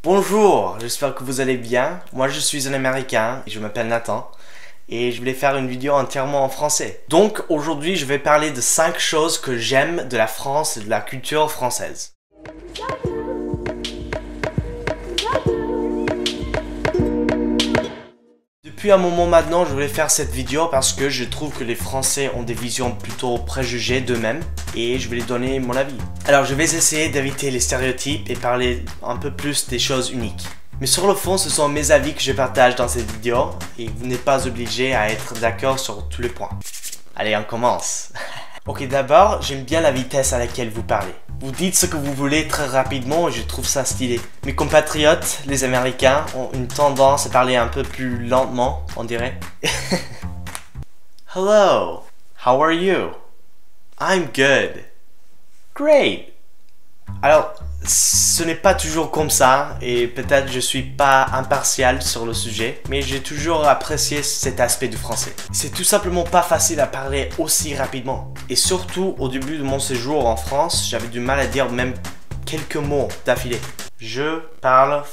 Bonjour, j'espère que vous allez bien. Moi je suis un Américain et je m'appelle Nathan. Et je voulais faire une vidéo entièrement en français. Donc aujourd'hui je vais parler de 5 choses que j'aime de la France et de la culture française. Depuis un moment maintenant, je voulais faire cette vidéo parce que je trouve que les Français ont des visions plutôt préjugées d'eux-mêmes et je vais les donner mon avis. Alors je vais essayer d'éviter les stéréotypes et parler un peu plus des choses uniques. Mais sur le fond, ce sont mes avis que je partage dans cette vidéo et vous n'êtes pas obligé à être d'accord sur tous les points. Allez, on commence. Ok, d'abord, j'aime bien la vitesse à laquelle vous parlez. Vous dites ce que vous voulez très rapidement et je trouve ça stylé. Mes compatriotes, les Américains, ont une tendance à parler un peu plus lentement, on dirait. Hello, how are you? I'm good. Great. Alors, ce n'est pas toujours comme ça et peut-être je suis pas impartial sur le sujet, mais j'ai toujours apprécié cet aspect du français. C'est tout simplement pas facile à parler aussi rapidement. Et surtout au début de mon séjour en France, j'avais du mal à dire même quelques mots d'affilée. Je parle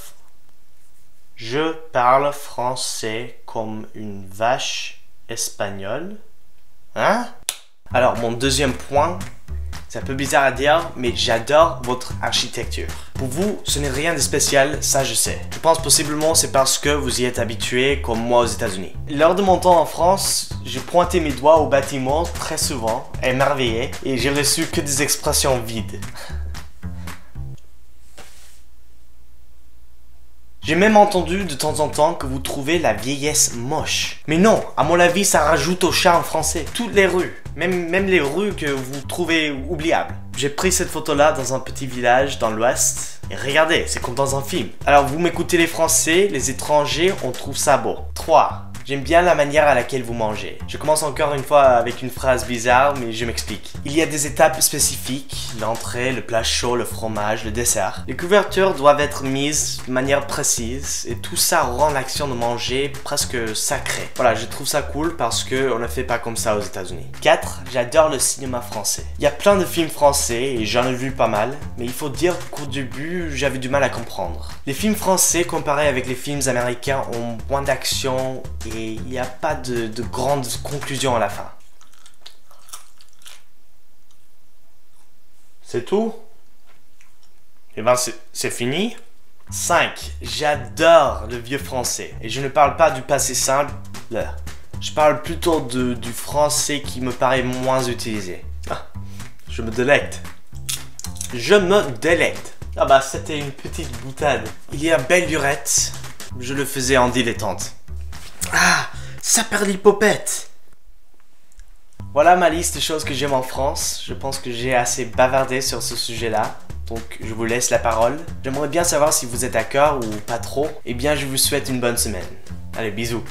français comme une vache espagnole. Hein? Alors mon deuxième point, c'est un peu bizarre à dire, mais j'adore votre architecture. Pour vous, ce n'est rien de spécial, ça je sais. Je pense possiblement c'est parce que vous y êtes habitué comme moi aux États-Unis. Lors de mon temps en France, j'ai pointé mes doigts au bâtiment très souvent, émerveillé, et j'ai reçu que des expressions vides. J'ai même entendu de temps en temps que vous trouvez la vieillesse moche. Mais non, à mon avis, ça rajoute au charme français. Toutes les rues, même les rues que vous trouvez oubliables. J'ai pris cette photo-là dans un petit village dans l'ouest. Et regardez, c'est comme dans un film. Alors vous m'écoutez les Français, les étrangers, on trouve ça beau. 3. J'aime bien la manière à laquelle vous mangez. Je commence encore une fois avec une phrase bizarre, mais je m'explique. Il y a des étapes spécifiques, l'entrée, le plat chaud, le fromage, le dessert. Les couvertures doivent être mises de manière précise, et tout ça rend l'action de manger presque sacrée. Voilà, je trouve ça cool parce qu'on ne fait pas comme ça aux États-Unis. 4. J'adore le cinéma français. Il y a plein de films français, et j'en ai vu pas mal, mais il faut dire qu'au début, j'avais du mal à comprendre. Les films français, comparés avec les films américains, ont moins d'action, et il n'y a pas de grandes conclusions à la fin. C'est tout? Eh ben c'est fini. 5. J'adore le vieux français. Et je ne parle pas du passé simple. Je parle plutôt du français qui me paraît moins utilisé. Ah, je me délecte. Je me délecte. Ah bah c'était une petite boutade. Il y a belle lurette. Je le faisais en dilettante. Ah, saperlipopette. Voilà ma liste de choses que j'aime en France. Je pense que j'ai assez bavardé sur ce sujet-là. Donc je vous laisse la parole. J'aimerais bien savoir si vous êtes d'accord ou pas trop. Eh bien je vous souhaite une bonne semaine. Allez, bisous.